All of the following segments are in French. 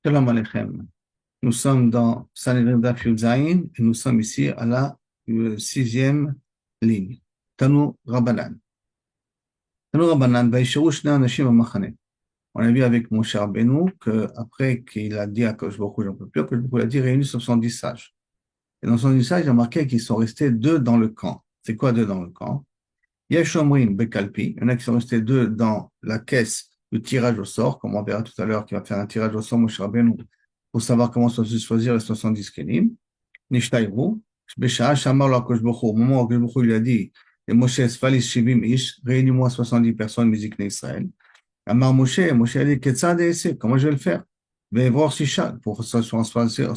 Shalom Aleichem. Nous sommes dans Sanhedrin Daf Yud Zayin et nous sommes ici à la sixième ligne. Tanu Rabbanan. Tanu Rabbanan, Vaïsheru Shnei Anashim B'Machane. On a vu avec Moshe Rabbeinu qu'après qu'il a dit à Akadosh Baruch Hu, j'en peux plus, Akadosh Baruch Hu a dit réunis 70 sages. Et dans 70 sages, il a marqué qu'ils sont restés deux dans le camp. C'est quoi deux dans le camp? Yesh Omrin Bekalpi. Il y en a qui sont restés deux dans la caisse du tirage au sort, comme on verra tout à l'heure, qui va faire un tirage au sort, Moshe Rabbeinu, pour savoir comment se choisir les 70 kelim. Nishtayru, Besha'a Shamar lo HaKadosh Baruch Hu, au moment où HaKadosh Baruch Hu lui a dit, et Moshe Sfalis Shivim Ish, réunis-moi 70 personnes, Mizikne Israël. Amar Moshe, Moshe a dit, Ketzad Ese, comment je vais le faire? Je vais voir Sisha, pour on choisir,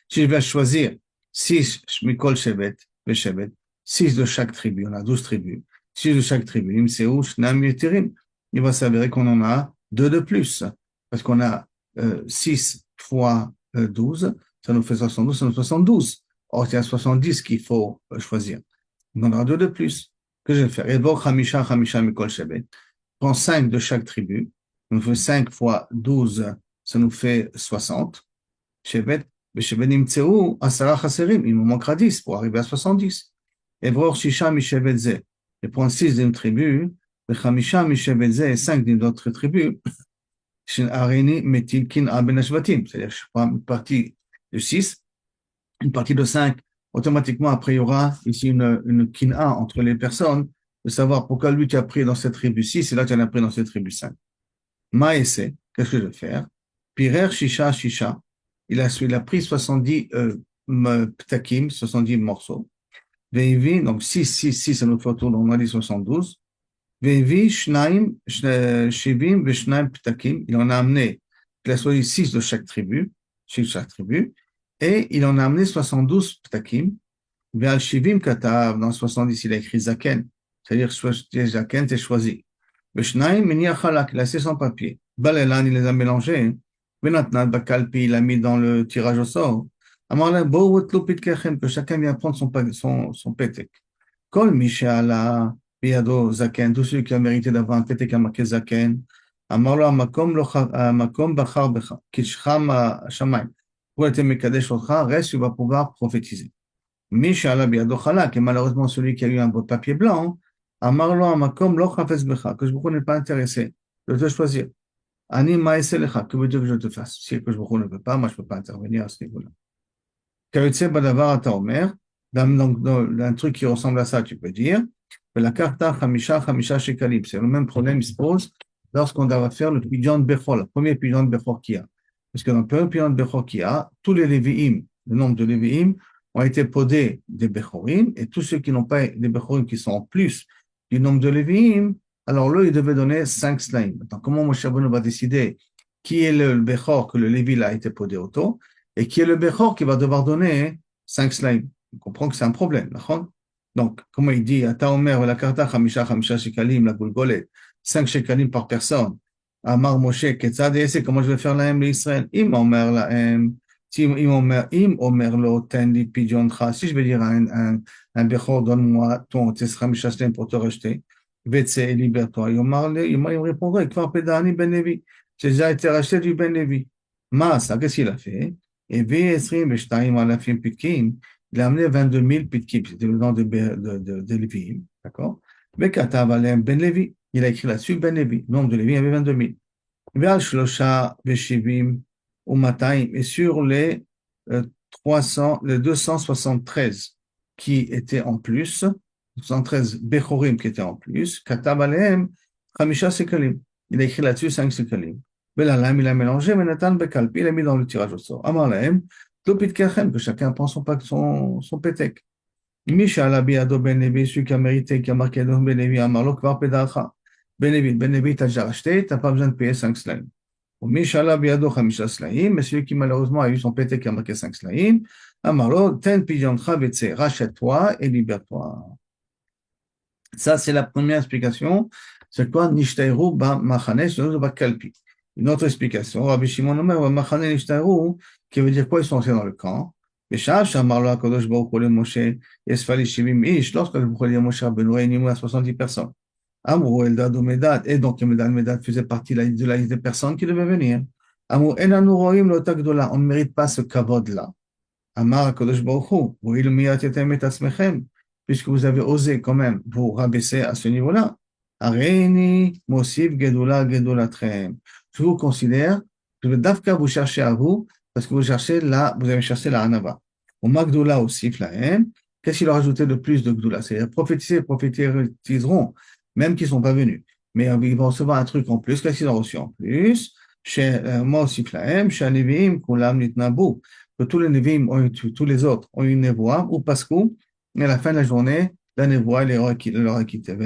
si je vais choisir 6 Mikol Shevet, Beshevet, 6 de chaque tribu, on a 12 tribus, 6 de chaque tribu, Imseu, Shnam Yeterim, il va s'avérer qu'on en a 2 de plus, parce qu'on a 6 fois 12, ça nous fait 72, ça nous fait 72. Or, il y a 70 qu'il faut choisir. On en aura 2 de plus. Que je vais faire? Et bon, Hamisha, Hamisha, Mikol Shevet. Prends 5 de chaque tribu. Ça nous fait 5 fois 12, ça nous fait 60. Shevet, Shevet Nimtseu, Asara Chaserim. Il me manquera 10 pour arriver à 70. Et Vror Shisha, Mishevet Ze. Je prends 6 d'une tribu. Et Hamisha, Mishevet Ze, et 5 d'une autre tribu. Areni, Metil, Kin, Aben Ashvatim. C'est-à-dire, je prends une partie de 6, une partie de 5, automatiquement, après, il y aura ici une kina entre les personnes, de savoir pourquoi lui qui a pris dans cette tribu 6 et là tu en as pris dans cette tribu 5. Maïsé, qu'est-ce que je vais faire? Pirer, Shisha, Shisha, il a pris 70 ptakim, 70 morceaux. Veivi, donc 6, 6, 6, ça nous fait autour, on a dit 72. Veivi, Shnaim, Shivim, Veshnaim, ptakim, il en a amené, il a choisi 6 de chaque tribu, et il en a amené 72 ptakim. Ve'al Shivim Katav, dans 70, il a écrit Zaken, c'est-à-dire Zaken, c'est choisi. Veshnaim, Meniach Halak, il a laissé son papier. Balelan, il les a mélangés. Venatnat Bakalpi, il a mis dans le tirage au sort. Amarla, Bo'otlo Pitkechem, que chacun vient prendre son pétek. Kol Mishala, Biado Zaken, tous ceux qui ont mérité d'avoir un pétek à marqué Zaken. Amarla, Makom Bachar Becha, Kishcham Shamayim. Pour être Mekadesh Otcha, reste, tu vas pouvoir prophétiser. Mishala Biado Chalak, et malheureusement celui qui a eu un beau papier blanc, Amarlo Amakom Lo Chafetz Becha, que je ne n'est pas intéressé de te choisir. Ani Maese Lecha, que veux-tu que je te fasse? Si que je ne veut pas, moi je ne peux pas intervenir à ce niveau-là. Kavitse Badavar Ataomer, donc un truc qui ressemble à ça, tu peux dire, la Karta Hamisha Hamisha Shekalim, c'est le même problème qui se pose lorsqu'on va faire le pidyon de Bechor, le premier pidyon de Bechor qu'il y a. Parce que dans le premier pidyon de Bechor qu'il y a, tous les Lévi'im, le nombre de Lévi'im, ont été podés des Bechorim, et tous ceux qui n'ont pas des Bechorim qui sont en plus du nombre de Lévi'im, alors là, il devait donner 5 slaim. Maintenant, comment Moshe Rabbeinu va décider qui est le Bechor que le Lévi a été podé auto, et qui est le Bechor qui va devoir donner 5 slaim? On comprend que c'est un problème, d'accord? Donc, comment il dit, Ata Omer, la Karta, Hamisha, Hamisha Shekalim, la Goulgolet, 5 Shekalim par personne. Amar Moshe, Ketzad, et c'est comment je vais faire la M l'Israël? Im Omer la M. Im Omer lo ten li pidioncha, si je vais dire à un Bechor, donne-moi ton Tesra Mishastem pour te rejeter, Vetse et libère-toi. Il me répondra, Kvar Pedani Ben Levi. J'ai déjà été racheté du Ben Levi. Masa, qu'est-ce qu'il a fait? Et Vesrim Veshtaim Alafim Pitkim, il a amené 22 000 Pitkim, c'était le nom de Lévi, d'accord? Vekatav Alem Ben Levi, il a écrit là-dessus Ben Levi, le nom de Lévi, il y avait 22 000. Ve'al Shlosha Veshivim Umataim, et sur les 300, les 273 qui étaient en plus, 213 Bechorim qui étaient en plus, Katab Aleem, Hamisha Sekalim. Il a écrit là-dessus 5 Sekalim. Belalam, il a mélangé, mais Nathan Bekalpi, il a mis dans le tirage au sort. Amar Lahem, Tlopit Kachem, que chacun prend son pétek. Misha Alabiado Ben Levi, celui qui a mérité, qui a marqué dans Ben Levi, Amarlo Kvar Pedacha. Ben Levi, t'as déjà racheté, t'as pas besoin de payer 5 slaim. Mishala Biado Hamisha Slaim, mais celui qui malheureusement a eu son pété qui a marqué 5 slaim, Amaro, ten pidioncha vetse, rachète-toi et libère-toi. Ça, c'est la première explication. C'est quoi? Nishtairu ba machane, ba kalpi. Une autre explication, Rabbi Shimon Omer, ba machane nishtairu, qui veut dire quoi? Ils sont entrés dans le camp. Beshav, shamarlo HaKadosh Baruch Hu le Moshe, Yesfali Shivim Ish, lorsque le Moshe Rabbeinu réunit à 70 personnes. Amrou Eldad ou Medad, et donc Medad faisait partie de la liste des personnes qui devaient venir. Amou enanu roim lo tagdola. On ne mérite pas ce kavod-là. Amar Kadosh Baruch Hu, oui, miyatetem et asmechem, puisque vous avez osé quand même vous rabaisser à ce niveau-là. Areini mosif gedula gedulatrem. Je vous considère, je veux d'Afka vous chercher à vous, parce que vous cherchez là, vous avez cherché la Hanava. Au Magdoula aussi, Flahem, qu'est-ce qu'il a rajouté de plus de Gdoula? C'est-à-dire prophétiser, prophétiseront, même qu'ils ne sont pas venus. Mais ils vont recevoir un truc en plus. Qu'est-ce qu'ils ont reçu en plus? Chez moi aussi, Flahem, chez Anivim, Kulam Nitnabu, que tous les Nevi'im tous les autres ont une névoie, ou parce qu'à la fin de la journée, la névoie leur a quitté.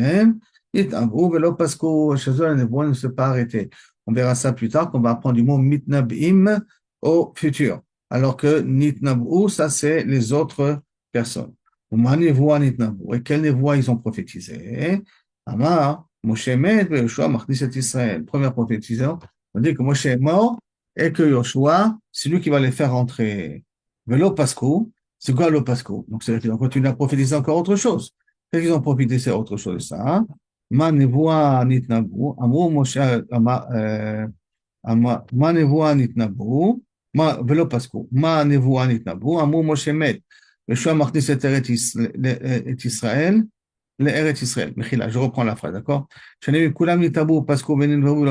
Nitnabu, velo parce que chez eux, la névoie ne s'est pas arrêtée. On verra ça plus tard, qu'on va apprendre du mot mitnabim au futur. Alors que nitnabu, ça c'est les autres personnes. Ma névoie nitnabu. Et quelle névoie ils ont prophétisé? Amar, Moshe met, Yoshua Machnis et Israël. Première prophétisation, on dit que Moshe est mort et que Yoshua, c'est lui qui va les faire rentrer. Velo Pasco, c'est quoi le Pasco? Donc c'est-à-dire qu'ils ont continué à prophétiser encore autre chose. Qu'est-ce qu'ils ont prophétisé autre chose de ça? Ma nevoa nitnabu, amou Moshe, ma nevoa nitnabu, velo pasku, ma nevoa nitnabu, amou Moshe met, Yeshua Machnis et Israël, l'Eretz Israël. Mechila, je reprends la phrase, d'accord? J'en vu kulam nitnabu, pasku, venin vavu,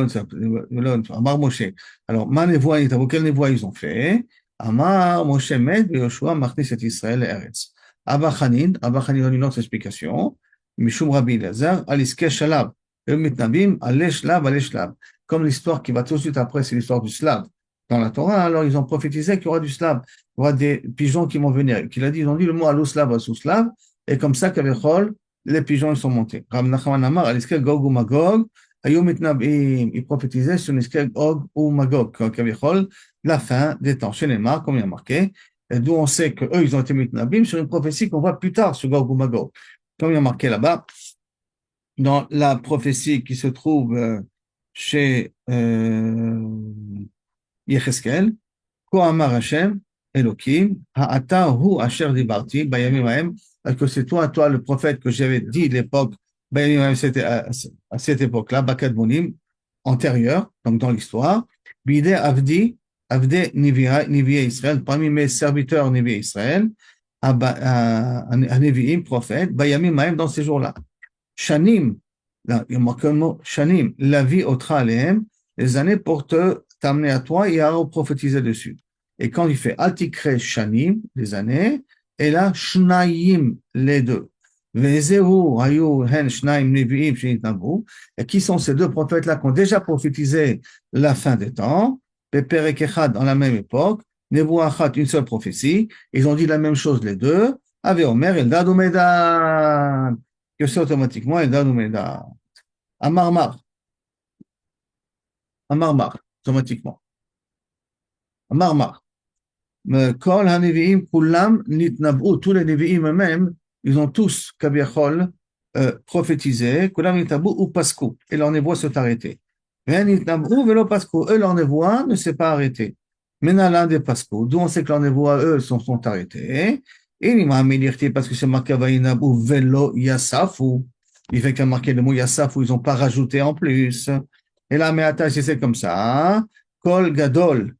amar Moshe. Alors, ma nevoa nitnabu, quelle nevoa ils ont fait? Amar Moshe met, Yeshua Machnis et Israël, l'Eretz. Abba Chanin donne une autre explication. Mishum Rabbi Elazar, Aliske Shalab, le Mitnabim, Allez Shlav. Comme l'histoire qui va tout de suite après, c'est l'histoire du Slav. Dans la Torah, alors ils ont prophétisé qu'il y aura du Slav, il y aura des pigeons qui vont venir. Ils ont dit le mot Alou-Slav, Alou-Slav, et comme ça, Kavechol, les pigeons ils sont montés. Rav Nachman Amar, Aliske Gog ou Magog, Ayou Mitnabim, ils prophétisaient sur l'Iske Gog ou Magog, Kavechol, la fin des temps. Chez les marques, comme il y a marqué, d'où on sait qu'eux, ils ont été Mitnabim sur une prophétie qu'on voit plus tard sur Gog ou Magog. Comme il y a marqué là-bas, dans la prophétie qui se trouve chez Yecheskel, Kohamar Hashem, Elohim, Ha'ata hu asher dibarti, bayamim haem, parce que c'est toi le prophète que j'avais dit l'époque, bayamim haem, c'était à cette époque-là, Bakad Bonim, antérieure, donc dans l'histoire, Bide Avdi, Avde Niviya Israël, parmi mes serviteurs Niviya Israël, à Nevi'im, prophète, Bayamim Mahem, dans ces jours-là. Shanim, là, il y a marqué un mot, Shanim, la vie autra alehem, les années pour t'amener à toi et à prophétiser dessus. Et quand il fait Altikre Shanim, les années, et là, Shnayim, les deux. Vezehu, Hayu, Hen, Shnaim, Nevi'im, Shinitabu. Et qui sont ces deux prophètes-là qui ont déjà prophétisé la fin des temps, Peperek Echad, en la même époque, Nebuachat, une seule prophétie, ils ont dit la même chose les deux, Ave Omer, Eldad ou Medad, que c'est automatiquement Eldad ou Medad. Amarmar, automatiquement. Amarmar. Kol HaNevi'im, Kulam, Nitnab'u, tous les Nevi'im eux-mêmes, ils ont tous, Kabiachol, prophétisé, Kulam, Nitnab'u ou Paskou, et leur névoie s'est arrêtée. Mais Nitnab'u, Velo Paskou, eux, leur névoie ne s'est pas arrêtée. Maintenant, l'un des Paskou, d'où on sait que leur névoie, eux, sont arrêtés. Et il m'a mis parce que c'est marqué Vaïnab'u, Velo Yasafu. Il fait qu'à marquer le mot Yasafu, ils n'ont pas rajouté en plus. Et là, mais attends, si c'est comme ça, Kol Gadol,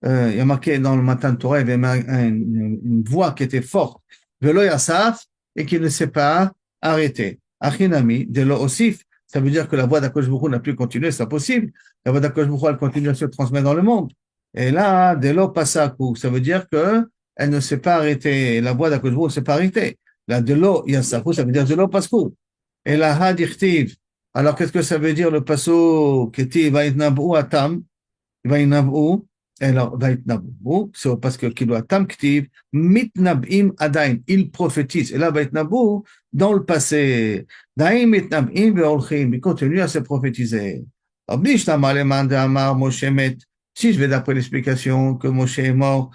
il y a marqué dans le Matan Torah, il y avait une voix qui était forte, Velo Yasaf, et qui ne s'est pas arrêtée. Achinami, de lo osif, ça veut dire que la voix d'Akosh Baruch Hu n'a plus continué, c'est possible. La voix d'Akosh Baruch Hu, elle continue à se transmettre dans le monde. Et là, de lo pasaku, ça veut dire que elle ne s'est pas arrêtée. La voix d'Akosh Baruch Hu ne s'est pas arrêtée. La de lo yasafu, ça veut dire de lo pasku. Et la hadirtiv. Alors, qu'est-ce que ça veut dire le passo keti vaitnabu atam, vaitnabu? Alors, vaitnabu, c'est parce que kilo atam ktiv, mitnabim adain, il prophétise. Et là, vaitnabu, dans le passé, daim mitnabim veolchim, il continue à se prophétiser. Si je vais d'après l'explication que Moshe est mort,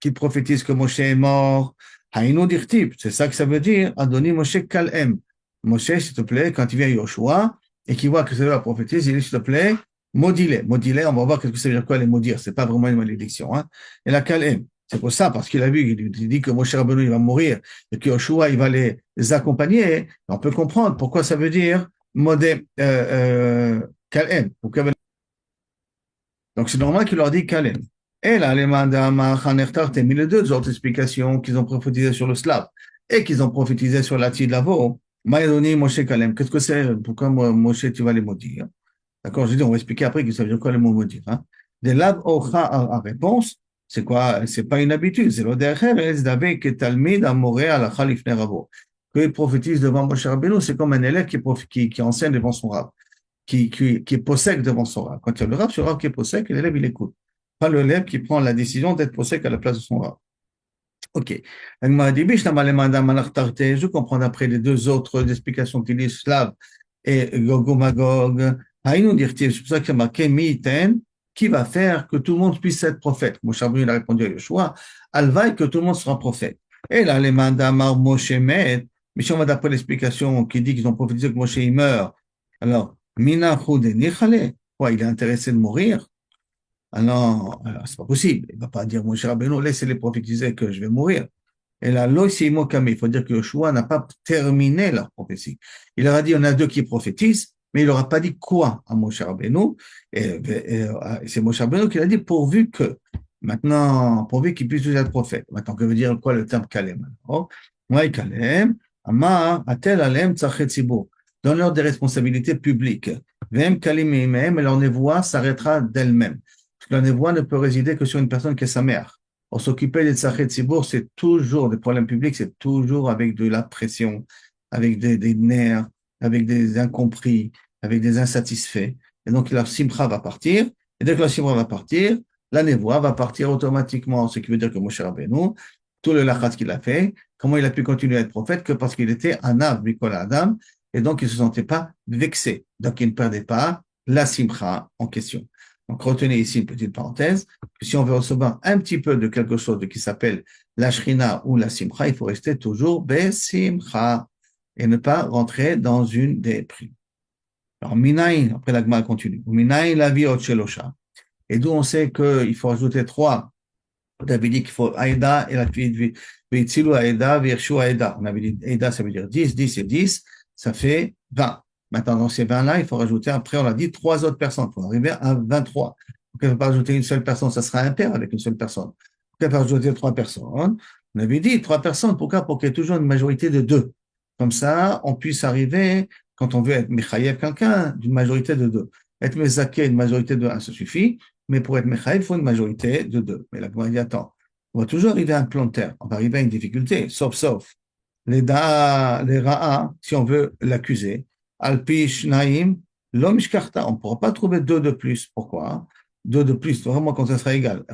qu'il prophétise que Moshe est mort, c'est ça que ça veut dire, Adoni Moshe Kalem. Moshe, s'il te plaît, quand il vient à Yoshua et qu'il voit que c'est la prophétise, il dit, s'il te plaît, maudis-les. Maudis-les, on va voir ce que ça veut dire quoi les maudire. C'est pas vraiment une malédiction, hein. Et la Kalem. C'est pour ça, parce qu'il a vu, il dit que Moshe Rabbeinu, il va mourir et que Yoshua, il va les accompagner. On peut comprendre pourquoi ça veut dire Kalem. Donc, c'est normal qu'il leur dit Kalem. Et là, les mandamar, mais les deux autres explications qu'ils ont prophétisé sur le slave et qu'ils ont prophétisé sur la Tidlavo, Maïdoni, Moshe Kalem. Qu'est-ce que c'est? Pourquoi Moshe, tu vas les maudire? D'accord? Je dis, on va expliquer après que ça veut dire quoi le mot maudire. Hein? Des lab ocha à réponse, c'est quoi? C'est pas une habitude. C'est l'odercheres d'avec talmid amoré à la khalifne ravo. Que il prophétise devant Moshe Rabbeinu, c'est comme un élève qui enseigne devant son rab, qui est possèque devant son rab. Quand il y a le rab, c'est le rab qui est possèque et l'élève, il écoute. Pas l'élève qui prend la décision d'être possèque à la place de son rab. Ok. Je comprends d'après les deux autres explications qu'il disent, Slav et Gogomagog. C'est pour ça qu'il y a marqué Miten, qui va faire que tout le monde puisse être prophète. Moshe Rabbeinu a répondu à Yeshua, Alvaï, que tout le monde sera prophète. Et là, les mandamar Moshe met, mais si on va d'après l'explication qui dit qu'ils ont prophétisé que Moshe il meurt, alors, Mina Choude Nichale, quoi, il est intéressé de mourir? Alors, c'est pas possible. Il va pas dire, Moshe Rabbeinu, laissez-les prophétiser que je vais mourir. Et là, il faut dire que Yoshua n'a pas terminé leur prophétie. Il leur a dit, on a deux qui prophétisent, mais il leur a pas dit quoi à Moshe Rabbeinu. Et c'est Moshe Rabbeinu qui l'a dit, pourvu que, maintenant, pourvu qu'il puisse être prophète. Maintenant, que veut dire quoi le terme Kalem? Ouais, Kalem, Amar, Atel Alem, Tzachet Tzibur. Donne-leur des responsabilités publiques. Vem Kalim et leur névoie s'arrêtera d'elle-même. Parce que la névoie ne peut résider que sur une personne qui est sa mère. Pour s'occuper des tzachet tzibour, c'est toujours des problèmes publics, c'est toujours avec de la pression, avec des nerfs, avec des incompris, avec des insatisfaits. Et donc, la simcha va partir. Et dès que la simcha va partir, la névoie va partir automatiquement. Ce qui veut dire que Moshe Rabbeinu, tout le lachat qu'il a fait, comment il a pu continuer à être prophète? Que parce qu'il était anav bikol adam. Et donc, il ne se sentait pas vexé. Donc, il ne perdait pas la simcha en question. Donc, retenez ici une petite parenthèse, que si on veut recevoir un petit peu de quelque chose qui s'appelle la shrina ou la simcha, il faut rester toujours besimcha et ne pas rentrer dans une des primes. Alors, minaïn, après la Gemara continue, minaïn la vie shelosha. Et d'où on sait qu'il faut ajouter trois. On avait dit qu'il faut Aïda et la fille de Vitzilu Aïda, Virshu Aïda. On avait dit Aïda, ça veut dire 10, 10 et 10, ça fait 20. Maintenant, dans ces 20-là, il faut rajouter, après, on l'a dit, trois autres personnes pour arriver à 23. Donc, il ne faut pas rajouter une seule personne, ça sera impair avec une seule personne. Donc, il faut rajouter trois personnes. On avait dit trois personnes, pourquoi? Pour qu'il y ait toujours une majorité de deux. Comme ça, on puisse arriver, quand on veut être Mechayev quelqu'un, d'une majorité de deux. Être Mezaké, une majorité de un, ça suffit. Mais pour être Mechayev, il faut une majorité de deux. Mais la Gemara dit, attends, on va toujours arriver à un plan de terre. On va arriver à une difficulté, sauf. Les Ra'a, si on veut l'accuser, Alpish Naim, l'homme on ne pourra pas trouver deux de plus. Pourquoi? Deux de plus, vraiment quand ça sera égal.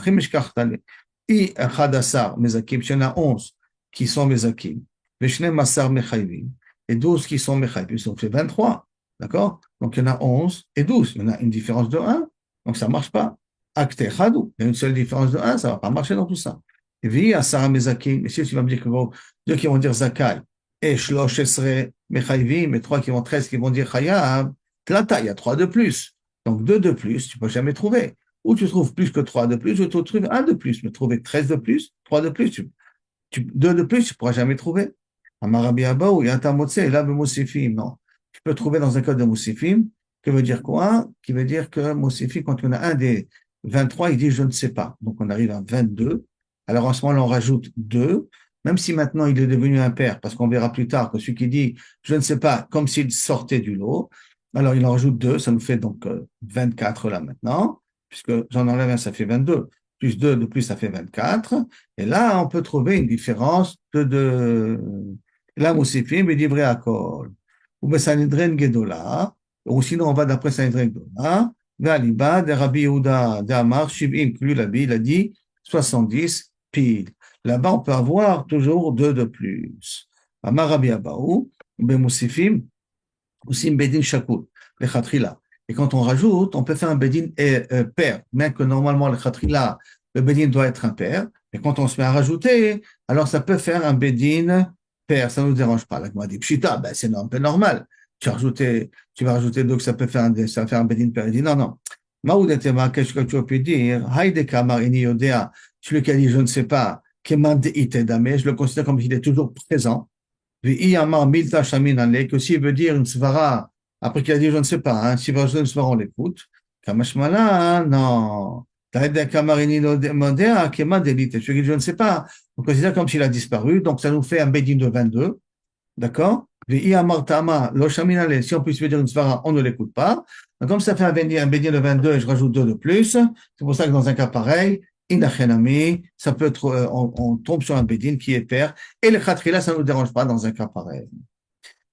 I Hadassar, Mezakim, il y en a 11 qui sont Mezakim. Veshne Massar Mechayvim, et 12 qui sont Mechayvim, ça fait 23. D'accord? Donc il y en a 11 et 12. Il y en a une différence de 1, donc ça ne marche pas. Akte Chadou, il y a une seule différence de 1, ça ne va pas marcher dans tout ça. Et vi Asar Mezakim, et si tu vas me dire que deux qui vont dire Zakai, et Shlosh Esre Mechayvim, et trois qui vont 13 qui vont dire Chayab, Tlata, il y a trois de plus. Donc deux de plus, tu ne peux jamais trouver. Ou tu trouves plus que trois de plus, ou tu trouves un de plus. Mais trouver 13 de plus, trois de plus, deux de plus, tu ne pourras jamais trouver. Amarabi Abba ou Yatamotse, là, Moussifim, non. Tu peux trouver dans un code de Moussifim, qui veut dire quoi? Qui veut dire que Moussifim, quand on a un des 23, il dit je ne sais pas. Donc on arrive à 22. Alors en ce moment-là, on rajoute 2, même si maintenant il est devenu impair, parce qu'on verra plus tard que celui qui dit je ne sais pas, comme s'il sortait du lot, alors il en rajoute 2, ça nous fait donc 24 là maintenant, puisque j'en enlève un, ça fait 22, plus 2 de plus, ça fait 24, et là on peut trouver une différence de la Moussifim et d'Ivré Akol, ou Sanhedrin Gedola, ou sinon on va d'après Sanhedrin Gedola, Valiba, de Rabbi Yehuda, de Amar, Shivim, lui il a dit 70 pile. Là-bas, on peut avoir toujours 2 de plus. Amar Rabbi Abaou, Bemoussifim, Oussim Bedin Shakul, le Khatrila. Et quand on rajoute, on peut faire un Bedin pair, même que normalement le Khatrila, le Bedin doit être un pair. Et quand on se met à rajouter, alors ça peut faire un Bedin pair, ça ne nous dérange pas. La Gemara dit Pshita, ben c'est un peu normal. Tu vas rajouter donc ça peut faire ça va faire un Bedin pair. Il dit non, non. Maoudetema, qu'est-ce que tu peux dire? Haïde Kamar Ini Yodea, celui qui a dit je ne sais pas, Kemande Itedame, je le considère comme s'il est toujours présent. Que s'il veut dire une svara, après qu'il a dit je ne sais pas, hein, s'il veut dire une svara, on l'écoute. Kamashmala, non. Taïda Kamarini Modea, Kema Delite. Je ne sais pas. On considère comme s'il a disparu. Donc, ça nous fait un Bedin de 22. D'accord? Si on puisse dire une svara, on ne l'écoute pas. Donc, comme ça fait un bédien de 22 et je rajoute 2 de plus, c'est pour ça que dans un cas pareil, inachenami, ça peut être, on tombe sur un bédin qui est père, et le khatrila, ça ne nous dérange pas dans un cas pareil.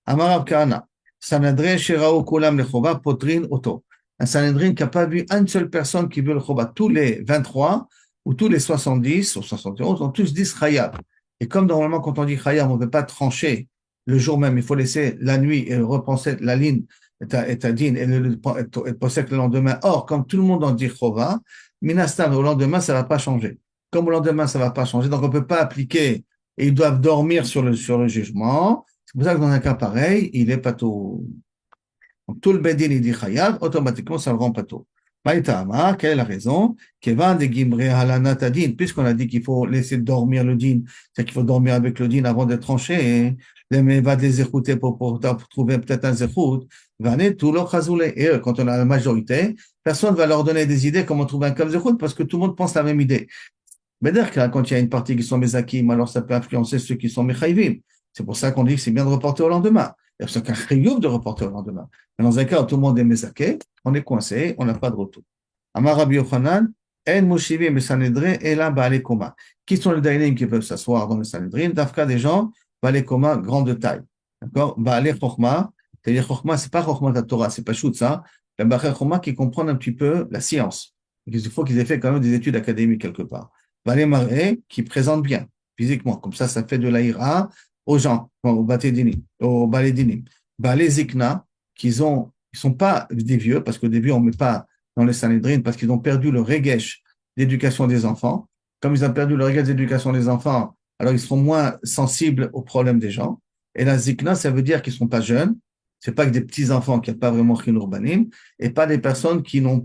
Amarav Kana, Sanadre Shirao Kulam Lechova, Potrin Oto. Un Sanhedrin qui n'a pas vu une seule personne qui veut le Chova, tous les 23 ou tous les 70 ou 71 ont tous dit Chayab. Et comme normalement, quand on dit Chayab, on ne peut pas trancher le jour même, il faut laisser la nuit et repenser la ligne et Adin et possède le lendemain. Or, comme tout le monde en dit Chova, Minastam, au lendemain, ça ne va pas changer. Comme au lendemain, ça ne va pas changer, donc on ne peut pas appliquer et ils doivent dormir sur le jugement. C'est pour ça que dans un cas pareil, il est pato. Donc, tout le bedin, il dit chayav, automatiquement, ça le rend pato. Maïtama, quelle est la raison? Kevan de gimre halanat adin, puisqu'on a dit qu'il faut laisser dormir le din, c'est qu'il faut dormir avec le din avant d'être tranché, va les écouter pour trouver peut-être un zéchout, vané tout le chazoulé. Et quand on a la majorité, personne ne va leur donner des idées comment trouver un kav zéchout parce que tout le monde pense la même idée. Mais d'ailleurs, quand il y a une partie qui sont mezakim, alors ça peut influencer ceux qui sont mechayvim. C'est pour ça qu'on dit que c'est bien de reporter au lendemain. C'est qu'un chiyuv de reporter au lendemain. Mais dans un cas où tout le monde est mezaké, on est coincé, on n'a pas de retour. Amar Rabbi Yochanan, en moshivim et sanedrin, et là, ba'ale koma. Qui sont les dainim qui peuvent s'asseoir dans le sanedrin? Dafka des gens, ba'ale koma, grande taille. D'accord? Ba'ale chokma, c'est-à-dire chokma, c'est pas chokma de Torah, c'est pas chut ça. La ba'ale chokma qui comprend un petit peu la science. Il faut qu'ils aient fait quand même des études académiques quelque part. Balé maré qui présente bien physiquement, comme ça fait de l'aïra aux gens, au batédinim, au balédinim. Balé zikna, ils sont pas des vieux, parce qu'au début, on ne met pas dans les Sanhedrin, parce qu'ils ont perdu le regesh d'éducation des enfants. Comme ils ont perdu le regesh d'éducation des enfants, alors ils seront moins sensibles aux problèmes des gens. Et la zikna, ça veut dire qu'ils ne sont pas jeunes, c'est pas que des petits-enfants qui n'ont pas vraiment urbanim, et pas des personnes qui n'ont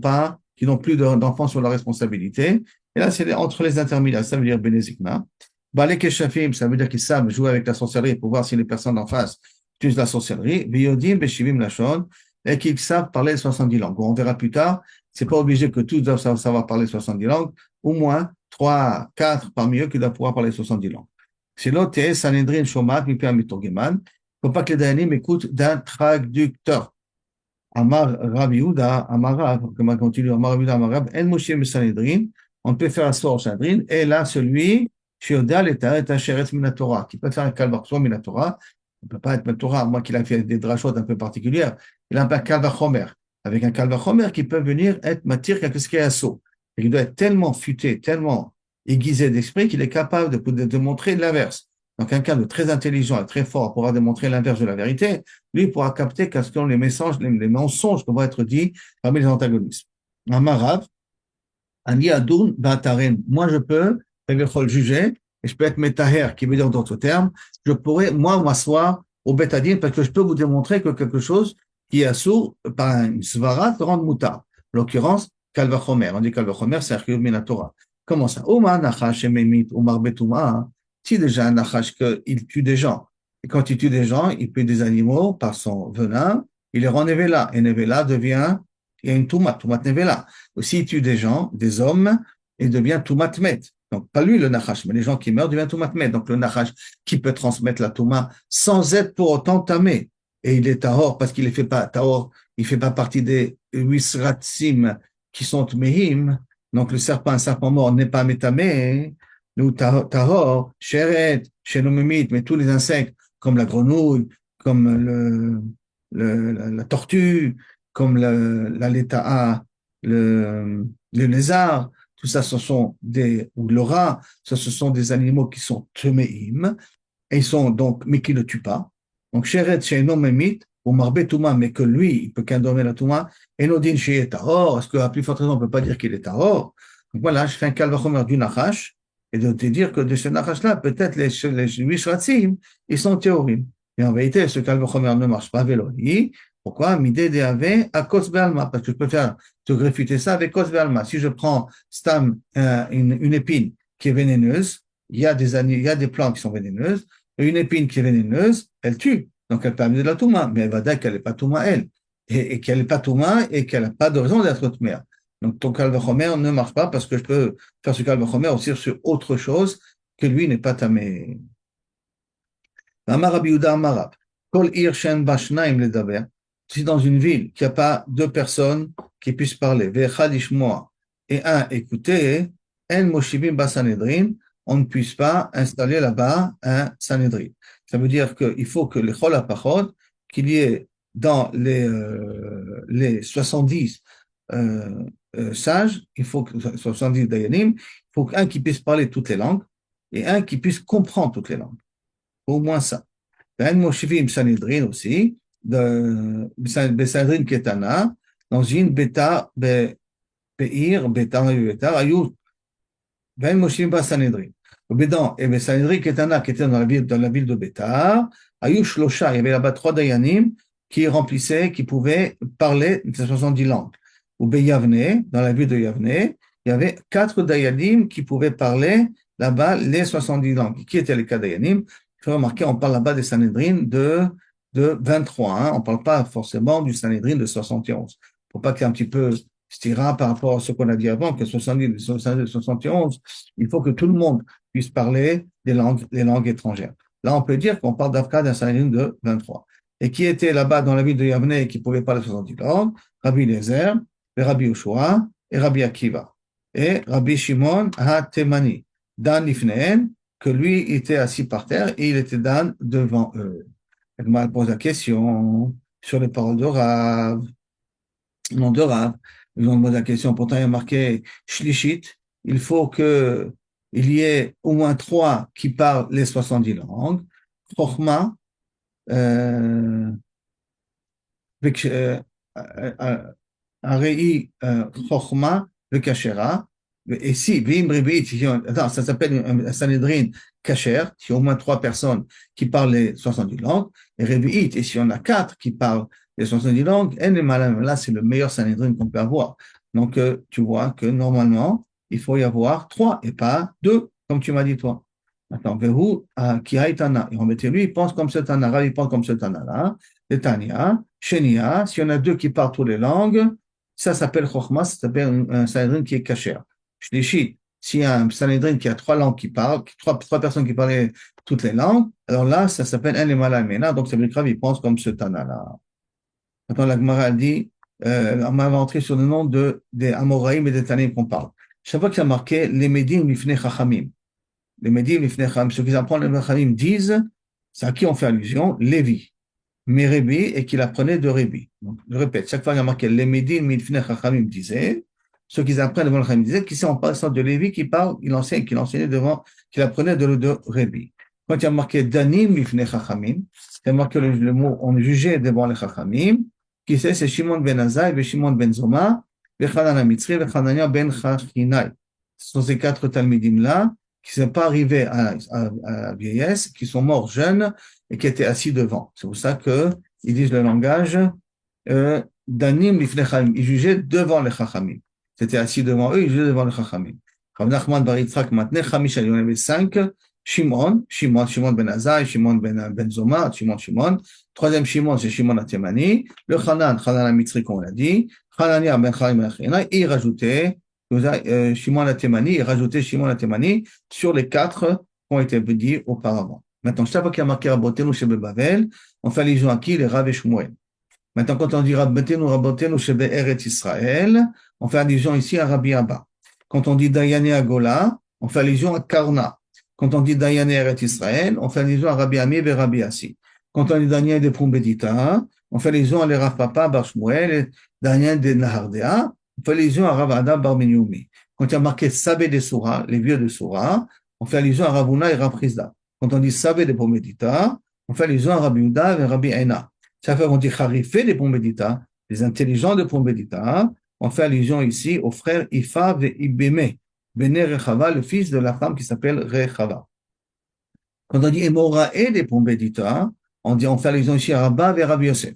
plus d'enfants sur leur responsabilité. Et là, c'est entre les intermédiaires, ça veut dire Bénézikna. Balek et Shafim, ça veut dire qu'ils savent jouer avec la sorcellerie pour voir si les personnes en face utilisent la sorcellerie. Biyodim, Beshivim, Lachon, et qu'ils savent parler 70 langues. On verra plus tard, c'est pas obligé que tous doivent savoir parler 70 langues, au moins 3, 4 parmi eux qui doivent pouvoir parler 70 langues. C'est l'autre, Sanhedrin, Shomat, Mipia, Mitorgeman. Il ne faut pas que les Dayanim écoutent d'un traducteur. Amar Rabbi Yehuda, Amar Rav, comme on continue, Amar Rabbi Yehuda, Amar Rav, En Moshe Sanhedrin, on peut faire asseoir au Sanhedrin, et là, celui, Shiodal est un Sheretz Minatora, qui peut faire un Kalvachomer Minatora, on ne peut pas être Minatora, moi qu'il a fait des drachotes un peu particulières, il a un Kalvachomer, avec un Kalvachomer qui peut venir être matir quelque chose qui est assaut. Et il doit être tellement futé, tellement aiguisé d'esprit qu'il est capable de montrer l'inverse. Donc, quelqu'un de très intelligent et très fort pourra démontrer l'inverse de la vérité, lui pourra capter quels sont les mensonges qui vont être dits parmi les antagonistes. Amarav, Ani Adoun Bataren. Moi, je peux juger, et je peux être Metaher, qui veut dire d'autres termes, je pourrais, moi, m'asseoir au Betadine parce que je peux vous démontrer que quelque chose qui est assourd par une svara te rend moutar. En l'occurrence, Kalvachomer. On dit Kalvachomer, c'est Archiyud Minatora. Comment ça? Oma Nachash Ememit, Omar Betouma. Si déjà un Nachash, il tue des gens. Et quand il tue des gens, il tue des animaux par son venin, il les rend Nevela. Et Nevela devient, il y a une Toumat Nevela. Aussi, il tue des gens, des hommes, et devient Toumat Met. Donc, pas lui le Nachash, mais les gens qui meurent deviennent Toumat Met. Donc, le Nachash qui peut transmettre la Touma sans être pour autant tamé. Et il est Tahor parce qu'il ne fait pas Tahor, il ne fait pas partie des Wisratsim qui sont Mehim. Donc, un serpent mort n'est pas métamé. Nous, Tahor, Sheret, Shenomimit, mais tous les insectes, comme la grenouille, comme la tortue, comme la leta'a, le lézard, tout ça, ou le rat, ce sont des animaux qui sont temeim, et ils sont donc, mais qui ne tuent pas. Donc, Sheret, Shenomimit, ou Marbe Touma, mais que lui, il peut qu'un donner la Touma, et Nodin Sheyet Tahor, est-ce qu'à plus forte raison, on ne peut pas dire qu'il est Tahor? Donc voilà, je fais un calvachomer du Nachash, et de te dire que de ce Nachash-là, peut-être les 8 Shratzim, ils sont théorim. Et en vérité, ce calvachomer ne marche pas, Véloni. Pourquoi? Midé de à Kos Be'alma, parce que je peux te réfuter ça avec Kos Be'alma. Si je prends Stam, une épine qui est vénéneuse, il y a des plantes qui sont vénéneuses, et une épine qui est vénéneuse, elle tue. Donc elle peut amener de la Touma, mais elle va dire qu'elle n'est pas Touma, elle. et qu'elle n'est pas Touma et qu'elle n'a pas de raison d'être Tmea. Donc ton Kalvachomer ne marche pas parce que je peux faire ce Kalvachomer aussi sur autre chose que lui n'est pas Tamé. Amar Rabbi Yehuda Amar Rab, Kol ir shen ba shnaim ledaber. Si dans une ville qu'il n'y a pas deux personnes qui puissent parler, ve'echad ishmoa, et un écouter, en moshivim ba sanhedrin, on ne puisse pas installer là-bas un sanhedrin. Ça veut dire qu'il faut que les chol hapachot, qu'il y ait dans les 70 sages, il faut que 70 dayanim, il faut qu'un qui puisse parler toutes les langues et un qui puisse comprendre toutes les langues. Au moins ça. Ben Moshivim Sanhedrin aussi, Sanhedrin Ketana, dans une Beta, Beir, Beta, Ayou, Ben Moshivim pas Sanhedrin. Bédan, et Ben Sanhedrin Ketana, qui était dans la ville de Beta, Ayou Shlosha, il y avait là-bas 3 Dayanim qui remplissaient, qui pouvaient parler de 70 langues. Ou Beyavne, dans la ville de Yavne, il y avait 4 Dayanim qui pouvaient parler là-bas les 70 langues. Qui étaient les 4 Dayanim? Il faut remarquer, on parle là-bas des Sanhedrin de 23, hein. On ne parle pas forcément du Sanhedrin de 71. Il ne faut pas qu'il y ait un petit peu stira par rapport à ce qu'on a dit avant, que 70, 71, il faut que tout le monde puisse parler les langues étrangères. Là, on peut dire qu'on parle d'Afka d'un Sanhedrin de 23. Et qui était là-bas dans la ville de Yavne et qui pouvait parler 70 langues? Rabbi Eliezer, Rabbi Yoshua et Rabbi Akiva. Et Rabbi Shimon ha-Temani, Dan Lifneen, que lui était assis par terre et il était Dan devant eux. Elle m'a posé la question sur les paroles de Rav. Non, de Rav. Ils ont posé la question, pourtant il y a marqué Shlishit. Il faut qu'il y ait au moins 3 qui parlent les 70 langues. Chochma, Arei Chochma, le Kashera. Et si, attends, ça s'appelle un Sanhedrin Kasher, si au moins 3 personnes qui parlent les 70 langues, et Revi'it, et si on a 4 qui parlent les 70 langues, là, c'est le meilleur Sanhedrin qu'on peut avoir. Donc, tu vois que normalement, il faut y avoir 3 et pas 2, comme tu m'as dit toi. Maintenant, Vehu, qui Tana, et on mettait lui, il pense comme ce Tana-là, il pense comme ce Tana-là, le Tania, Shenia, si on a 2 qui parlent toutes les langues, ça s'appelle Chochma, ça s'appelle un Sanhedrin qui est Kasher. Shlishi, s'il y a un Sanhedrin qui a 3 langues qui parlent, 3 personnes qui parlaient toutes les langues, alors là, ça s'appelle un Emalamena, donc c'est grave, il pense comme ce Tana-là. Maintenant, la Gemara dit, on va rentrer sur le nom des Amoraïm et des Tanim qu'on parle. Chaque fois qu'il y a marqué, les Medim Lifnei Chachamim. Les Medim Lifnei Chachamim, ceux qui apprennent les Chachamim disent, c'est à qui on fait allusion? Lévi. Mais Rébi, et qu'il apprenait de Rébi. Donc, je répète, chaque fois qu'il y a marqué, les Medim Lifnei Chachamim disaient, ceux qui apprennent devant le Chachamim disaient, qui c'est en passant de Lévi qui parle, qu'il enseignait devant, qu'il apprenait de Rébi. Quand il y a marqué Danim Lifnei Chachamim, c'est marqué le mot, on jugeait devant les Chachamim, qui c'est Shimon ben Azai, et Shimon ben Zoma, et Hanan Mitzri, et Hanania ben Chachinai. Ce sont ces 4 Talmidim-là, qui ne sont pas arrivés à la vieillesse, qui sont morts jeunes, et qui étaient assis devant. C'est pour ça qu'ils disent le langage, Danim Lifnei Chachamim. Ils jugeaient devant les Chachamim. C'était assis devant eux, ils jugeaient devant les Chachamim. Rav Nachman bar Yitzchak Matneh Chamisha, il y en avait 5, Shimon ben Azai, Shimon ben Zoma, Shimon. Troisième Shimon, c'est Shimon Atemani. Le Hanan Amitzri, comme on l'a dit. Hanania ben Chaim Achina. Et il rajoutait, Shimon Atemani, il rajoutait Shimon Atemani sur les 4 qui ont été dit auparavant. Maintenant, chaque fois qu'il y a marqué Rabotenu Shebe Bavel, on fait allusion à qui? Les Rav et Shmuel. Maintenant, quand on dit Rabotenu Shebe Eretz Israël, on fait allusion ici à Rabbi Abba. Quand on dit Dayane Agola, on fait allusion à Karna. Quand on dit Dayane Eretz Israël, on fait allusion à Rabbi Ami et Rabbi Assi. Quand on dit Daniel de Pumbedita, on fait allusion à les Rav Papa Bar Shmuel et Daniel de Nahardea, on fait allusion à Rav Ada Bar Minyoumi. Quand il y a marqué Sabé de Soura, les vieux de Soura, on fait allusion à Ravuna et Rav Prizda. Quand on dit Sabé de Pumbedita, on fait allusion à Rabbi Uda et Rabbi Ena. Ça fait qu'on dit Harifé de Pumbedita, les intelligents de Pumbedita, on fait allusion ici aux frères Ifa et Ibeme, Bene Rechava, le fils de la femme qui s'appelle Rechava. Quand on dit Emorae de Pumbedita, on fait allusion ici à Rabba et Rabbi Yosef.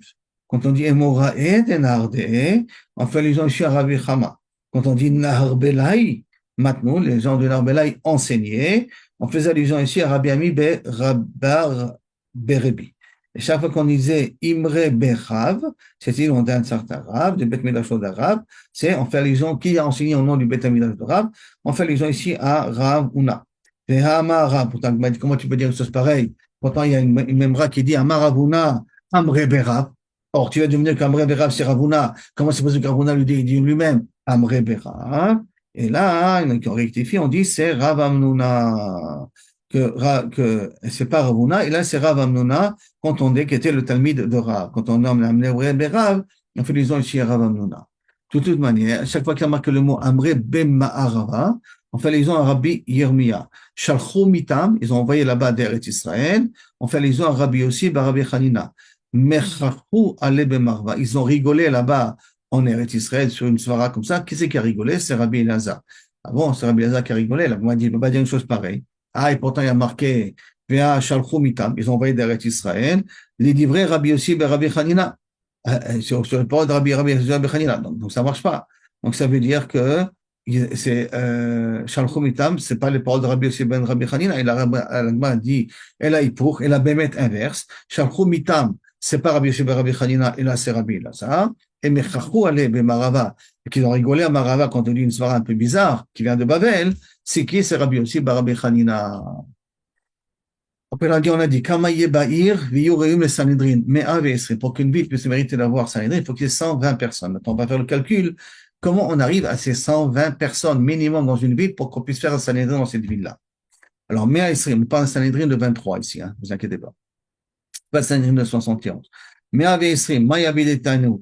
Quand on dit Emorae de Nahardee, on fait allusion ici à Rabbi Chama. Quand on dit Naharbelai, maintenant, les gens de Naharbelai enseignaient, on fait allusion ici à Rabbi Ami Rabbar Berebi. Et chaque fois qu'on disait Imre Bechav, c'est-à-dire on dit un certain Rav, du Beth Midrash d'Arav, c'est on fait allusion, qui a enseigné au nom du Beth Midrash de Rav, on fait allusion ici à Rav Una. Et Hama Rav, pourtant, comment tu peux dire une chose pareille? Pourtant, il y a une memra qui dit Amar Ravuna, Amre Berav. Or, tu vas devenir qu'Amre Berav, c'est Ravuna. Comment c'est possible que Ravuna lui dit, il dit lui-même Amre Berav? Et là, on rectifie, on dit c'est Rav Amnuna. Que c'est pas Ravuna, et là c'est Rav Amnuna, quand on dit qu'il était le Talmid de Rav. Quand on nomme Amre Berav, on fait allusion ici à Rav Amnuna. De toute manière, à chaque fois qu'il y a marqué le mot Amre Bema'arava, on fait allusion à Rabbi Yirmiya. Shalchou mitam, ils ont envoyé là-bas d'Eretz Israël. On fait allusion à Rabbi aussi, Rabbi Hanina. Mechachou ale bemarva. Ils ont rigolé là-bas en Eretz Israël sur une svara comme ça. Qui c'est qui a rigolé? C'est Rabbi Elazar. Ah bon, c'est Rabbi Elazar qui a rigolé. Là, on m'a dit, il ne peut pas dire une chose pareille. Ah, et pourtant, il y a marqué, Vea Shalchou mitam. Ils ont envoyé d'Eretz Israël. Les livrets Rabbi aussi, Rabbi Hanina. Sur le port de Rabbi Hanina. Donc, ça ne marche pas. Donc, ça veut dire que c'est Shalchou mitam, c'est pas les paroles de Rabbi Yossi ben Rabbi Hanina. Et la dit, elle a pour, et la bémet inverse. Shalchou mitam, c'est pas Rabbi Yossi ben Rabbi Hanina, et là c'est Rabbi Elazar. Et Mechachou ale ben Marava, qu'ils ont rigolé à Marava quand on dit une svara un peu bizarre, qui vient de Babel, c'est qui? C'est Rabbi Yossi ben Rabbi Hanina. Après, on a dit, Kamaye Bahir, Viyureum le Sanhedrin, Me'a Ve'esri. Pour qu'une ville puisse mériter d'avoir Sanhedrin, il faut qu'il y ait 120 personnes. Maintenant, on va faire le calcul. Comment on arrive à ces 120 personnes minimum dans une ville pour qu'on puisse faire un Sanhedrin dans cette ville-là? Alors, Me'a Esri, on parle d'un Sanhedrin de 23 ici, hein, vous inquiétez pas. Pas de Sanhedrin de 71. Me'a Ve'esri, Maya Biletanu,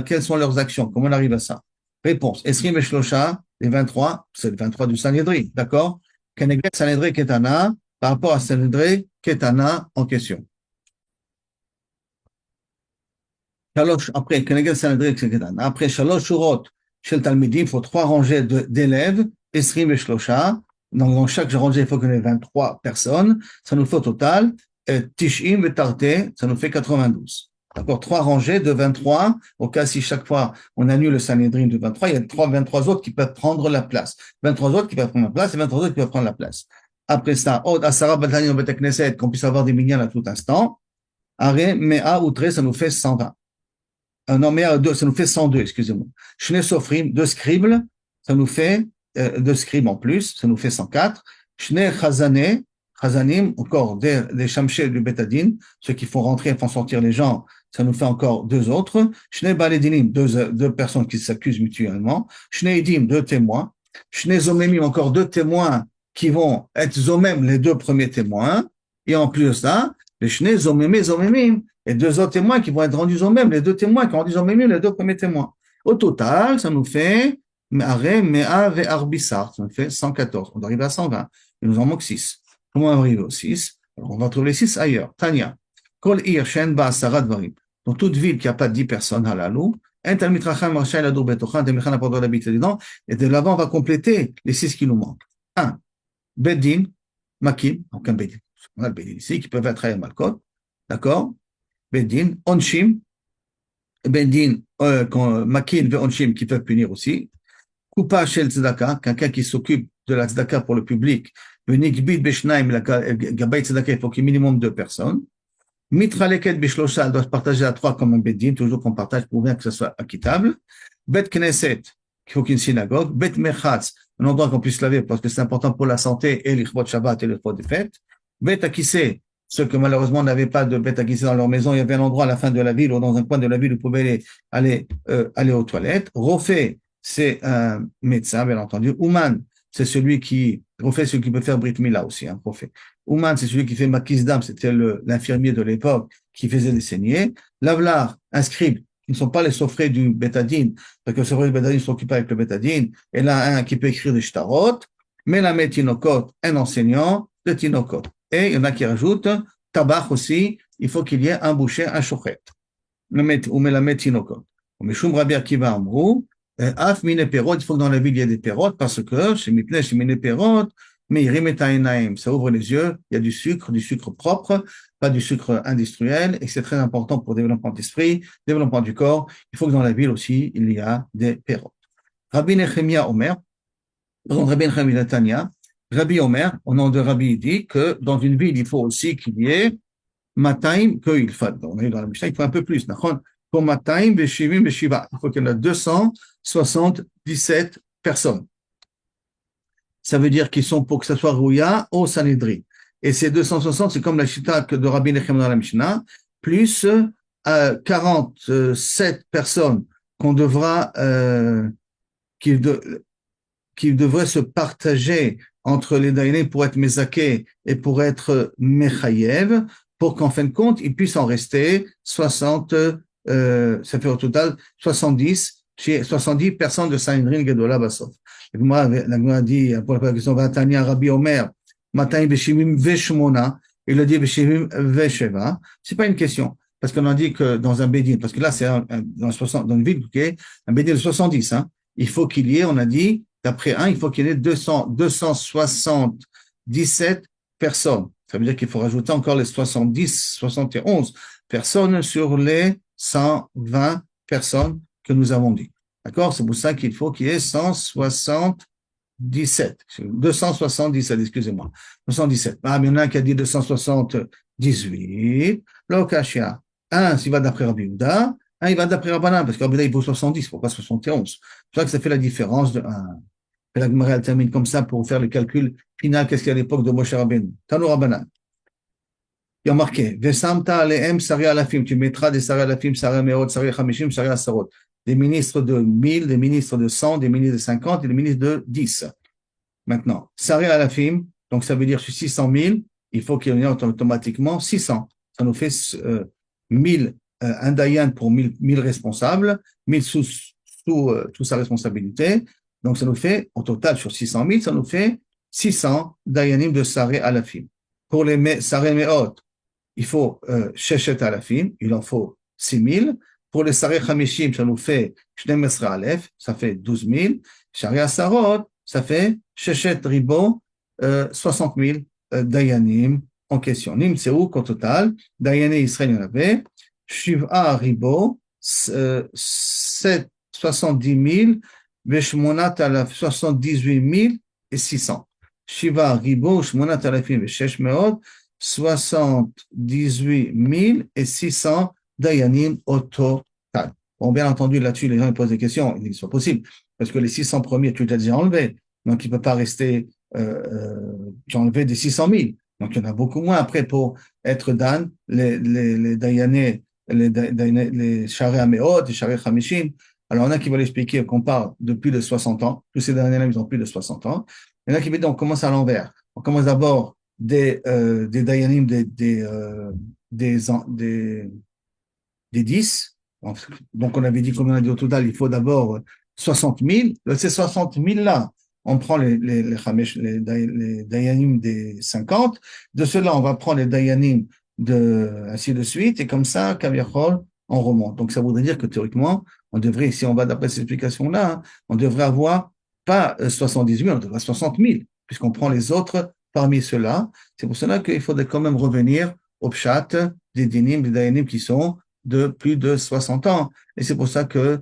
quelles sont leurs actions? Comment on arrive à ça? Réponse. Esri Meshlosha, les 23, c'est le 23 du Sanhedrin, d'accord? Keneged Sanhedrin Ketana, par rapport à Sanhedrin Ketana en question. Après, Keneged Sanhedrin Ketana. Après, Shalosh Shurot, chez le Talmidim, il faut 3 rangées d'élèves, Esrim et Shlosha. Donc, dans chaque rangée, il faut qu'on ait 23 personnes. Ça nous fait au total, Tishim et Tarte, ça nous fait 92. D'accord, 3 rangées de 23. Au cas si chaque fois on annule le Sanhedrin de 23, il y a 23 autres qui peuvent prendre la place. 23 autres qui peuvent prendre la place et 23 autres qui peuvent prendre la place. Après ça, Od Asara Batani au Bet Knesset, qu'on puisse avoir des mignons à tout instant. Are Mea Outre, ça nous fait 120. Non, Mea 2, ça nous fait 102, excusez-moi. Shne Sofrim, 2 scribes, ça nous fait 2 scribes en plus, ça nous fait 104. Shne Chazanim, encore des Shamshé du Betadin, ceux qui font rentrer et font sortir les gens, ça nous fait encore 2 autres. Shne Baledinim, 2 personnes qui s'accusent mutuellement. Shne Edim, 2 témoins. Shne Zomemim, encore 2 témoins qui vont être Zomem, les 2 premiers témoins. Et en plus de ça, les Shne Zomemim, et 2 autres témoins qui vont être rendus Zomem, les 2 témoins qui ont rendu Zomemim, les 2 premiers témoins. Au total, ça nous fait Me'are, Me'a ve Arbissar, ça nous fait 114. On arrive à 120. Il nous en manque 6. Comment on arrive au 6? Alors, on va trouver les 6 ailleurs. Tania. Kol ir shen ba asara dvarim. Dans toute ville qui n'a pas 10 personnes, halalou, un talmid chacham rachai ladur betocha, des mechan apporter d'habiter dedans, et de l'avant, on va compléter les 6 qui nous manquent. 1. Beddin, makim, donc un beddin. On a le beddin ici, qui peuvent être à Malkot. D'accord? Beddin, onshim, beddin, makin ve onshim, qui peuvent punir aussi. Coupa shel tzedaka, quelqu'un qui s'occupe de la tzedaka pour le public. Venikbid beshnaim, la gabay tzedaka, il faut qu'il y ait minimum 2 personnes. Mitraleket beshlosha, elle doit se partager à 3 comme un beddin, toujours qu'on partage pour bien que ce soit acquittable. Bet knesset, il faut qu'il y ait une synagogue. Bet merchatz, un endroit qu'on puisse laver parce que c'est important pour la santé et l'Ichvot Shabbat et l'Ichvot des fêtes. Bet akissé, ceux qui malheureusement n'avaient pas de bet akissé dans leur maison, il y avait un endroit à la fin de la ville ou dans un coin de la ville où vous pouvez aller aux toilettes. Rofé, c'est un médecin, bien entendu. Ouman, c'est celui qui, Rofé, celui qui peut faire Brit Mila aussi, hein, Rofé. Ouman, c'est celui qui fait Makis Dam, c'était l'infirmier de l'époque qui faisait des saignées. Lavlar, un scribe, qui ne sont pas les sofrés du bétadine, parce que les sofrés du bétadine sont occupés avec le bétadine, et là, un qui peut écrire des shtarot, Melamed Tinokot, un enseignant de Tinokot. Et il y en a qui rajoutent, Tabach aussi, il faut qu'il y ait un boucher, un chochet. Ou Melamed Tinokot. Meshum Rabbi Akiva Amrou, Af mine perot, il faut que dans la ville il y ait des perot, parce que chez Mipnei, chez mine perot, mais ça ouvre les yeux, il y a du sucre propre, pas du sucre industriel, et c'est très important pour le développement d'esprit, développement du corps. Il faut que dans la ville aussi, il y a des perot. Rabbi Nechemia Omer, Rabbi Nechemia Tania, Rabbi Omer, au nom de Rabbi, dit que dans une ville, il faut aussi qu'il y ait Mataim, qu'il faut, on a eu dans la Mishnah, il faut un peu plus. Pour Mataim, Veshivim, Veshiva. Il faut qu'il y en ait 277 personnes. Ça veut dire qu'ils sont pour que ça soit Rouya au Sanhedrin. Et ces 260, c'est comme la chita de Rabbi Nechem dans la Mishnah, plus 47 personnes qu'on devra, qui, qui devraient se partager entre les Dayanim pour être Mezaké et pour être Mechayev, pour qu'en fin de compte, il puisse en rester 60, ça fait au total 70 personnes de Sanhedrin Gedola Bassof. La Gemara dit, pour la question, Vatania Rabbi Omer, Mataim Beshivim Veshmona, il a dit Beshivim Vesheva. C'est pas une question. Parce qu'on a dit que dans un bédin, parce que là, c'est dans une ville, okay, un bédin de 70, hein, il faut qu'il y ait, on a dit, d'après un, il faut qu'il y ait 277 personnes. Ça veut dire qu'il faut rajouter encore les 70, 71 personnes sur les 120 personnes que nous avons dit. D'accord? C'est pour ça qu'il faut qu'il y ait 277, excusez-moi. 217. Ah, mais il y en a un qui a dit 278. L'Okashia. Un, s'il va d'après Rabbi Yehuda. Un, il va d'après Rabbanan, parce que Rabbi Yehuda, il vaut 70, pourquoi 71? C'est pour ça que ça fait la différence de 1. Et la Gemara, elle termine comme ça pour faire le calcul final. Qu'est-ce qu'il y a à l'époque de Moshe Rabbeinu? Tano Rabbanan. Il y a marqué, Vesamta alehem sari alafim, tu mettras des sari alafim, sari meot, sari chamishim, sari asarot. Des ministres de 1000, des ministres de 100, des ministres de 50 et des ministres de 10. Maintenant, sari alafim, donc ça veut dire sur 600 000, il faut qu'il y en ait automatiquement 600. Ça nous fait 1000, un dayan pour 1000 responsables, 1000 sous sa responsabilité. Donc ça nous fait, au total sur 600 000, ça nous fait 600 dayanim de sari alafim. Pour les sari meot, il faut Sheshet Alafim, il en faut 6 000. Pour les Sareh Hamishim, ça nous fait Shnemesra Aleph, ça fait 12 000. Sharia Sarot, ça fait Sheshet Ribo, 60 000 Dayanim en question. Nim Tseouk, au total, Dayané Israël, il y en avait, Shiv'a Ribo, 70 000, Veshmonat Alaf, 78 600. Shiva Ribo, Shmonat Alafim, Veshesh Meot, 78 600 dayanim au total. Bon, bien entendu, là-dessus, les gens ils posent des questions. Il dit que c'est pas possible, parce que les 600 premiers, tu les as déjà enlevés. Donc, il ne peut pas rester, tu as enlevé des 600 000. Donc, il y en a beaucoup moins après pour être Dan, les dayanés, les charé améot, les charé hamishim. Alors, il y en a qui veulent expliquer qu'on parle de plus de 60 ans. Tous ces dayanés, ils ont plus de 60 ans. Il y en a qui veulent dire on commence à l'envers. On commence d'abord des dayanim des 10. Donc, on avait dit, comme on a dit au total, il faut d'abord 60 000. De ces 60 000-là, on prend les dayanim des 50. De ceux-là, on va prendre les dayanim ainsi de suite. Et comme ça, Kaviachol, on remonte. Donc, ça voudrait dire que théoriquement, on devrait, si on va d'après cette explication-là, on devrait avoir pas 78 000, on devrait avoir 60 000, puisqu'on prend les autres parmi ceux-là. C'est pour cela qu'il faudrait quand même revenir au pshat des dinim, des dayanim qui sont de plus de 60 ans. Et c'est pour ça que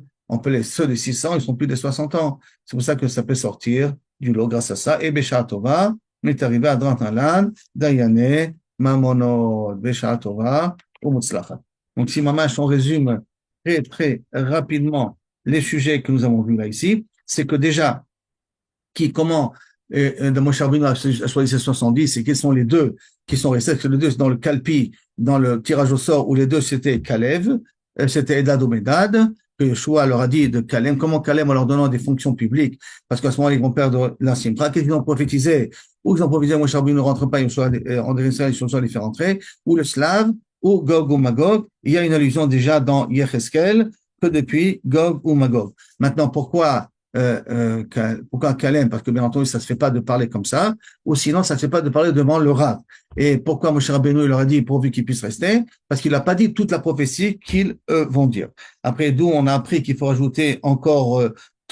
ceux de 600, ils sont plus de 60 ans. C'est pour ça que ça peut sortir du lot grâce à ça. Et Besha Tova, on est arrivé à Drantalan, Dayane, Mamonod, Besha Tova, ou Mutzlachat. Donc si mamash, on résume très, très rapidement les sujets que nous avons vus là ici, c'est que déjà, comment de Moshe Rabbeinu a choisi 70, et quels sont les deux qui sont restés, parce que les deux, c'est dans le Kalpi, dans le tirage au sort, où les deux, c'était Kalev, c'était Edad ou Medad, que Yeshua leur a dit de Kalem, comment Kalem en leur donnant des fonctions publiques, parce qu'à ce moment-là, ils vont perdre l'ancien bras, qu'est-ce qu'ils ont prophétisé, ou ils ont prophétisé, Moshe Rabbeinu ne rentre pas, Yeshua les fait rentrer, ou le Slave, ou Gog ou Magog, il y a une allusion déjà dans Yecheskel, que depuis Gog ou Magog. Maintenant, pourquoi Kalem? Parce que bien entendu, ça se fait pas de parler comme ça, ou sinon, ça se fait pas de parler devant le Rav. Et pourquoi Moshe Rabbeinu leur a dit pourvu qu'ils puissent rester? Parce qu'il n'a pas dit toute la prophétie qu'ils vont dire. Après, d'où on a appris qu'il faut rajouter encore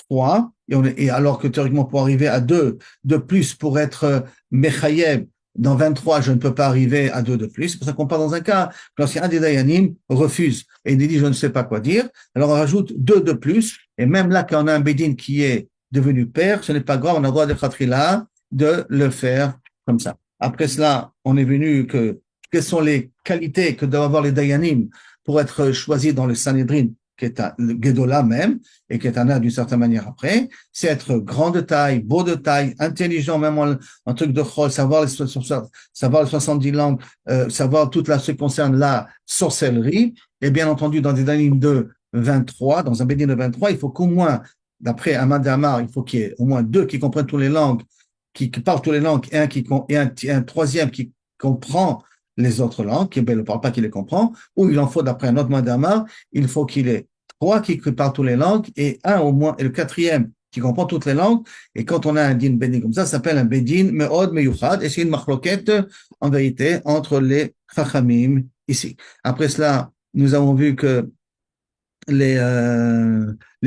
3, et alors que théoriquement, pour arriver à 2 de plus pour être Mechayev, dans 23, je ne peux pas arriver à 2 de plus. C'est pour ça qu'on part dans un cas, lorsqu'un des Dayanim refuse et il dit je ne sais pas quoi dire, alors on rajoute 2 de plus. Et même là, quand on a un Bédine qui est devenu père, ce n'est pas grave, on a le droit de Khatrila de le faire comme ça. Après cela, on est venu que quelles sont les qualités que doivent avoir les Dayanim pour être choisis dans le Sanhedrin, qui est le Gedolah même, et qui est un art d'une certaine manière après, c'est être grand de taille, beau de taille, intelligent, même en truc de chol, savoir les 70 langues, savoir toute ce qui concerne la sorcellerie, et bien entendu, dans des Dayanim de 23, dans un Bédin de 23, il faut qu'au moins, d'après Ahmad Amar, il faut qu'il y ait au moins 2 qui comprennent toutes les langues, qui parlent toutes les langues, et un troisième qui comprend les autres langues, qui ne parle pas, qui les comprend, ou il en faut, d'après un autre Madama, il faut qu'il ait 3 qui parlent toutes les langues, et un au moins, et le quatrième qui comprend toutes les langues, et quand on a un din bédin comme ça s'appelle un bédin me'od meyuchad, et c'est une machloket, en vérité, entre les chachamim ici. Après cela, nous avons vu que les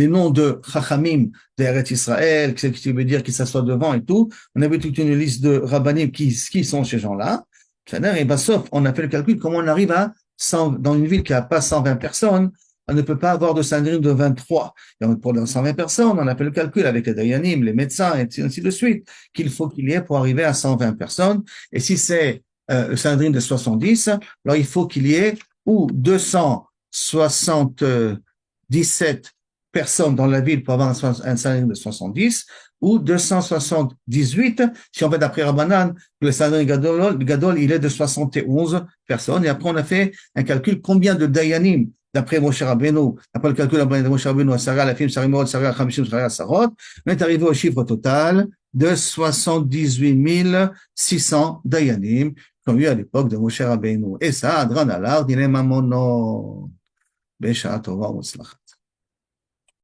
noms de Chachamim d'Eretz Israël, ce qui veut dire qu'ils s'assoient devant et tout. On avait toute une liste de rabbanim qui sont ces gens-là. Et ben, sauf, on a fait le calcul, comment on arrive à 100, dans une ville qui n'a pas 120 personnes, on ne peut pas avoir de syndrome de 23. Et pour 120 personnes, on a fait le calcul avec les Dayanim, les médecins, et ainsi de suite, qu'il faut qu'il y ait pour arriver à 120 personnes. Et si c'est le syndrome de 70, alors il faut qu'il y ait ou 277 personnes dans la ville pour avoir un salaire de 70, ou 278, si on va d'après Rabbanan, le salaire Gadol, il est de 71 personnes. Et après, on a fait un calcul combien de Dayanim, d'après Moshe Rabbeinu, après le calcul de Moshe Rabbeinu, Sarah, la film, Sarah Morod, Sarah Hamishim, Sarah Sarot, on est arrivé au chiffre total de 78 600 Dayanim, comme eu à l'époque de Moshe Rabbeinu. Et ça, Adran Alar, Dine Mamono, Besha Tova Muslach.